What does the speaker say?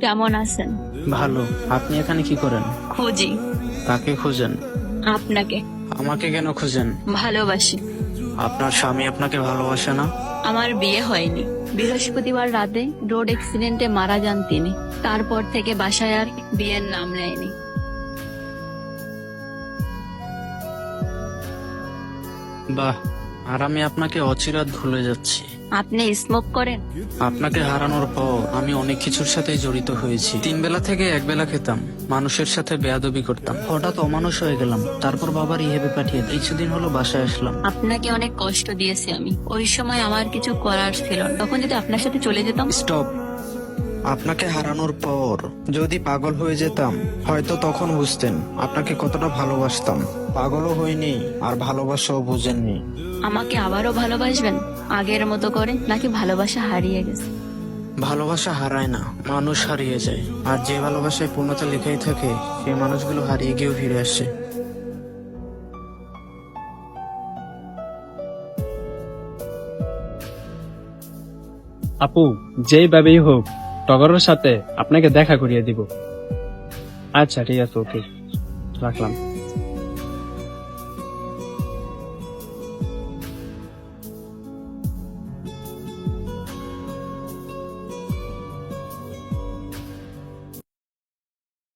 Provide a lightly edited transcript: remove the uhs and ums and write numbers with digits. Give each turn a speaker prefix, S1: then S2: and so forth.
S1: কেমন আছেন?
S2: ভালো। আপনি এখানে কি করেন?
S1: খুঁজি।
S2: কাকে খোঁজেন?
S1: আপনাকে।
S2: আমাকে কেন খোঁজেন?
S1: ভালোবাসি।
S2: আপনার স্বামী আপনাকে ভালোবাসে না?
S1: আমার বিয়ে হয়নি। বৃহস্পতিবার রাতে রোড অ্যাক্সিডেন্টে মারা যান তিনি। তারপর থেকে বাসায় আর বিয়ের নাম নেয়নি।
S2: বাহ, আর আমি আপনাকে অচিরাত ভুলে যাচ্ছি।
S1: আপনি স্মোক করেন?
S2: আপনাকে হারানোর পর আমি অনেক কিছুর সাথে জড়িত হয়েছি। 3 বেলা থেকে 1 বেলা খেতাম, মানুষের সাথে বেয়াদবি করতাম। হঠাৎ অমানুষ হয়ে গেলাম, তারপর বাবার রিহেবে পাঠিয়ে কিছুদিন হলো বাসায় আসলাম।
S1: আপনাকে অনেক কষ্ট দিয়েছি আমি। ওই সময় আমার কিছু করার ছিল না। তখন যদি আপনার সাথে চলে যেতাম।
S2: স্টপ। আপনাকে হারানোর পর যদি পাগল হয়ে যেতাম, হয়তো তখন বুঝতেন আপনাকে কতটা ভালোবাসতাম। পাগলও হইনি, আর ভালোবাসাও বুঝেননি।
S1: আমাকে আবারও ভালোবাসবেন আগের মতো করে, নাকি ভালোবাসা হারিয়ে গেছে?
S2: ভালোবাসা হারায় না, মানুষ হারিয়ে যায়। আর যে ভালোবাসায় পূর্ণতা লেখাই থাকে, সেই মানুষগুলো হারিয়ে গিয়েও ফিরে আসে।
S3: আপু, যেইভাবেই হোক টগরের সাথে আপনাকে দেখা করিয়ে দিব। আচ্ছা ঠিক আছে, ওকে, রাখলাম।